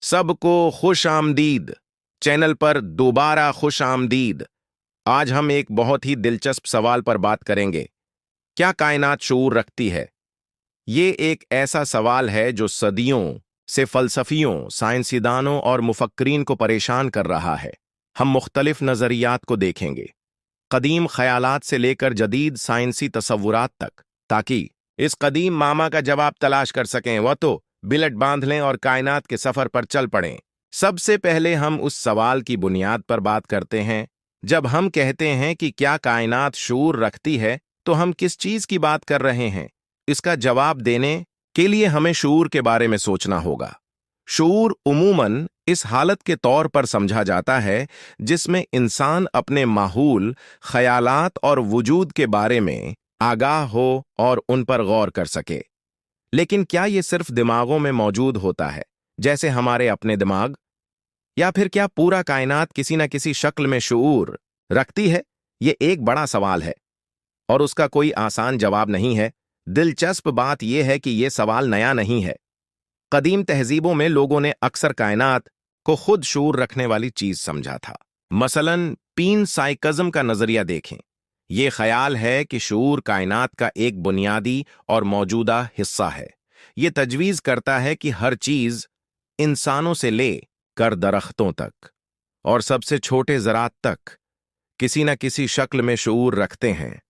सबको खुश आमदीद। चैनल पर दोबारा खुश आमदीद। आज हम एक बहुत ही दिलचस्प सवाल पर बात करेंगे। क्या कायनात शऊर रखती है? ये एक ऐसा सवाल है जो सदियों से फलसफियों, साइंसदानों और मुफक्कीरीन को परेशान कर रहा है। हम मुख्तलिफ नज़रियात को देखेंगे, कदीम ख्यालात से लेकर जदीद साइंसी तसव्वुरात तक, ताकि इस कदीम मामा का जवाब तलाश कर सकें। वह तो बिलट बांध लें और कायनात के सफर पर चल पड़ें। सबसे पहले हम उस सवाल की बुनियाद पर बात करते हैं। जब हम कहते हैं कि क्या कायनात शऊर रखती है, तो हम किस चीज की बात कर रहे हैं? इसका जवाब देने के लिए हमें शऊर के बारे में सोचना होगा। शऊर उमूमन इस हालत के तौर पर समझा जाता है जिसमें इंसान अपने माहौल, ख्यालात और वजूद के बारे में आगाह हो और उन पर गौर कर सके। लेकिन क्या ये सिर्फ दिमागों में मौजूद होता है, जैसे हमारे अपने दिमाग, या फिर क्या पूरा कायनात किसी न किसी शक्ल में शऊर रखती है? ये एक बड़ा सवाल है और उसका कोई आसान जवाब नहीं है। दिलचस्प बात यह है कि यह सवाल नया नहीं है। कदीम तहजीबों में लोगों ने अक्सर कायनात को खुद शऊर रखने वाली चीज समझा था। मसलन पीन साइकिज्म का नजरिया देखें। यह ख्याल है कि शऊर कायनात का एक बुनियादी और मौजूदा हिस्सा है। यह तजवीज करता है कि हर चीज, इंसानों से ले कर दरख्तों तक और सबसे छोटे ज़रात तक, किसी न किसी शक्ल में शऊर रखते हैं।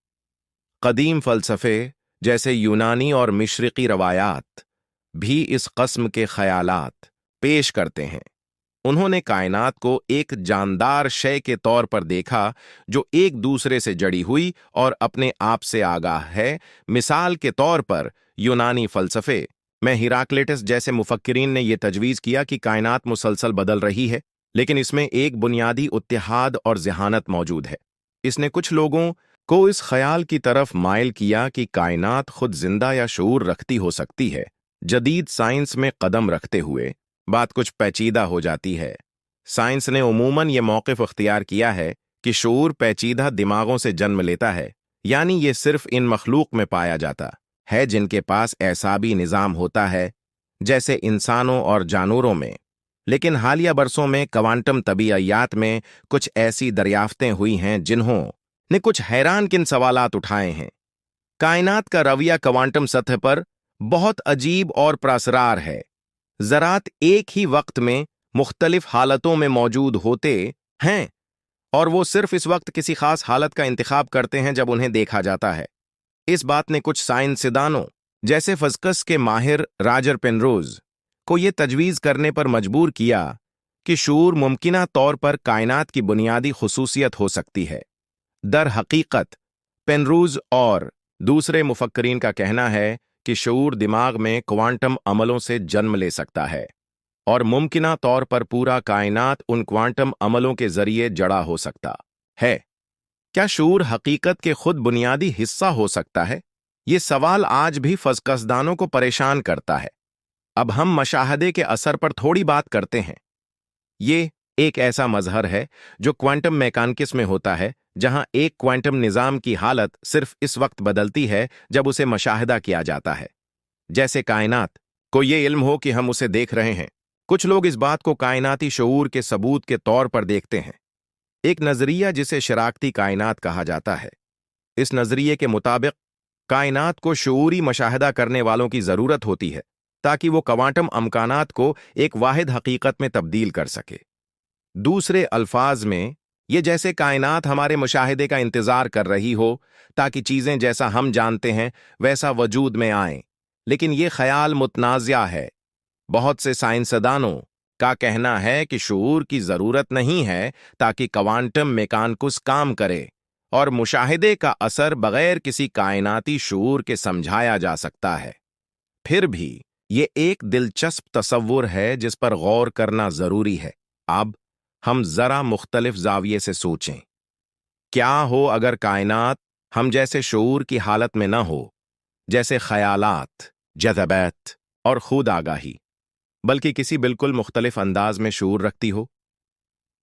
कदीम फलसफे जैसे यूनानी और मिशरिकी रवायात भी इस कस्म के ख्यालात पेश करते हैं। उन्होंने कायनात को एक जानदार शय के तौर पर देखा जो एक दूसरे से जड़ी हुई और अपने आप से आगाह है। मिसाल के तौर पर यूनानी फलसफे में हिराक्लिटस जैसे मुफक्किरीन ने यह तजवीज़ किया कि कायनात मुसलसल बदल रही है, लेकिन इसमें एक बुनियादी इत्तेहाद और ज़हानत मौजूद है। इसने कुछ लोगों को इस ख्याल की तरफ माइल किया कि कायनात खुद जिंदा या शऊर रखती हो सकती है। जदीद साइंस में कदम रखते हुए बात कुछ पेचीदा हो जाती है। साइंस ने उमूमन ये मौक़िफ़ इख्तियार किया है कि शऊर पेचीदा दिमागों से जन्म लेता है, यानी ये सिर्फ इन मखलूक में पाया जाता है जिनके पास एसाबी निज़ाम होता है, जैसे इंसानों और जानवरों में। लेकिन हालिया बरसों में क्वांटम तबीयत में कुछ ऐसी दरियाफ्तें हुई हैं जिन्होंने कुछ हैरानकिन सवालात उठाए हैं। कायनात का रवैया क्वांटम सतह पर बहुत अजीब और प्रासरार है। ज़रात एक ही वक्त में मुख्तलिफ हालतों में मौजूद होते हैं और वो सिर्फ इस वक्त किसी खास हालत का इंतखाब करते हैं जब उन्हें देखा जाता है। इस बात ने कुछ साइंसदानों जैसे फिज़िक्स के माहिर रॉजर पेनरोज को ये तजवीज़ करने पर मजबूर किया कि शऊर मुमकिना तौर पर कायनात की बुनियादी खुसूसियत हो सकती है। दर हकीकत पेनरोज और दूसरे मुफक्किरीन का कहना है कि शऊर दिमाग में क्वांटम अमलों से जन्म ले सकता है और मुमकिना तौर पर पूरा कायनात उन क्वांटम अमलों के जरिए जड़ा हो सकता है। क्या शऊर हकीकत के खुद बुनियादी हिस्सा हो सकता है? ये सवाल आज भी फज़कसदानों को परेशान करता है। अब हम मशाहदे के असर पर थोड़ी बात करते हैं। ये एक ऐसा मजहर है जो क्वांटम मैकेनिक्स में होता है, जहां एक क्वांटम निज़ाम की हालत सिर्फ इस वक्त बदलती है जब उसे मशाहदा किया जाता है, जैसे कायनात को ये इल्म हो कि हम उसे देख रहे हैं। कुछ लोग इस बात को कायनाती शऊर के सबूत के तौर पर देखते हैं। एक नजरिया जिसे शराकती कायनात कहा जाता है। इस नजरिए के मुताबिक कायनात को शऊरी मशाहदा करने वालों की जरूरत होती है ताकि वो क्वांटम अमकानात को एक वाहिद हकीकत में तब्दील कर सके। दूसरे अल्फाज में, ये जैसे कायनात हमारे मुशाहिदे का इंतजार कर रही हो ताकि चीजें जैसा हम जानते हैं वैसा वजूद में आएं। लेकिन ये ख्याल मुतनाज़ा है। बहुत से साइंसदानों का कहना है कि शऊर की जरूरत नहीं है ताकि क्वांटम मैकेनिक्स काम करे और मुशाहिदे का असर बगैर किसी कायनाती शऊर के समझाया जा सकता है। फिर भी ये एक दिलचस्प तसव्वुर है जिस पर गौर करना जरूरी है। अब हम जरा मुख्तलिफ जाविये से सोचें। क्या हो अगर कायनात हम जैसे शऊर की हालत में न हो, जैसे ख्यालात, जज़बात और खुद आगाही, बल्कि किसी बिल्कुल मुख्तलिफ अंदाज में शऊर रखती हो?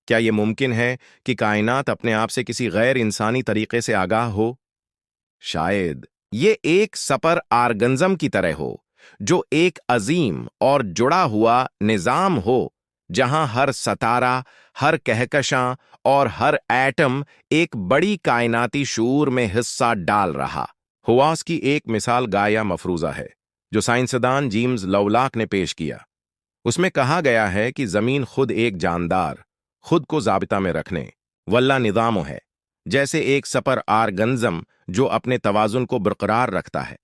क्या यह मुमकिन है कि कायनात अपने आप से किसी गैर इंसानी तरीके से आगाह हो? शायद ये एक सपर आर्गन्जम की तरह हो, जो एक अजीम और जुड़ा हुआ निजाम हो जहां हर सितारा, हर कहकशां और हर एटम एक बड़ी कायनाती शूर में हिस्सा डाल रहा। हुआस की एक मिसाल गाया मफरूजा है जो साइंसदान जेम्स लवलॉक ने पेश किया। उसमें कहा गया है कि जमीन खुद एक जानदार, खुद को जाबिता में रखने वल्ला निज़ामो है, जैसे एक सपर आरगंजम जो अपने तवाजुन को बरकरार रखता है।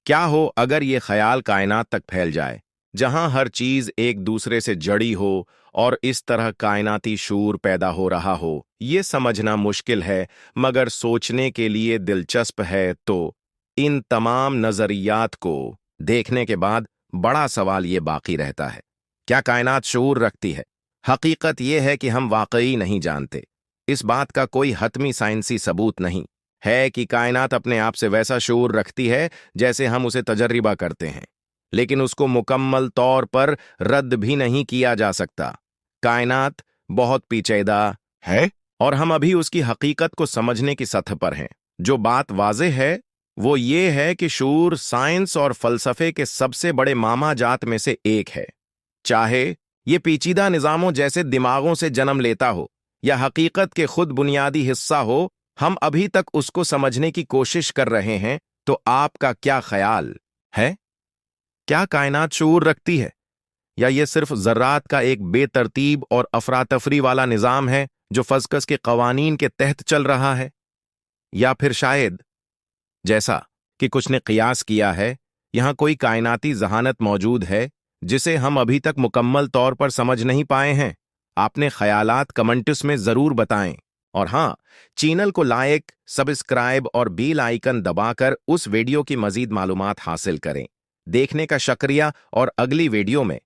क्या हो अगर ये ख्याल कायनात तक फैल जाए, जहां हर चीज एक दूसरे से जड़ी हो और इस तरह कायनाती शूर पैदा हो रहा हो। ये समझना मुश्किल है मगर सोचने के लिए दिलचस्प है। तो इन तमाम नजरियात को देखने के बाद बड़ा सवाल ये बाकी रहता है, क्या कायनात शूर रखती है? हकीकत यह है कि हम वाकई नहीं जानते। इस बात का कोई हतमी साइंसी सबूत नहीं है कि कायनात अपने आप से वैसा शूर रखती है जैसे हम उसे तजर्बा करते हैं, लेकिन उसको मुकम्मल तौर पर रद्द भी नहीं किया जा सकता। कायनात बहुत पेचीदा है और हम अभी उसकी हकीकत को समझने की सतह पर हैं। जो बात वाज़ेह है वो ये है कि शूर साइंस और फलसफे के सबसे बड़े मामा जात में से एक है। चाहे ये पेचीदा निज़ामों जैसे दिमागों से जन्म लेता हो या हकीकत के खुद बुनियादी हिस्सा हो, हम अभी तक उसको समझने की कोशिश कर रहे हैं। तो आपका क्या ख्याल है? क्या कायनात शऊर रखती है या ये सिर्फ ज़र्रात का एक बेतरतीब और अफरातफरी वाला निज़ाम है जो फज़कस के कवानीन के तहत चल रहा है? या फिर शायद जैसा कि कुछ ने क़ियास किया है, यहां कोई कायनाती ज़हानत मौजूद है जिसे हम अभी तक मुकम्मल तौर पर समझ नहीं पाए हैं? आपने ख्यालात कमेंट्स में ज़रूर बताएं। और हाँ, चैनल को लाइक, सब्सक्राइब और बेल आइकन दबाकर उस वीडियो की मज़ीद मालूमात हासिल करें। देखने का शुक्रिया और अगली वीडियो में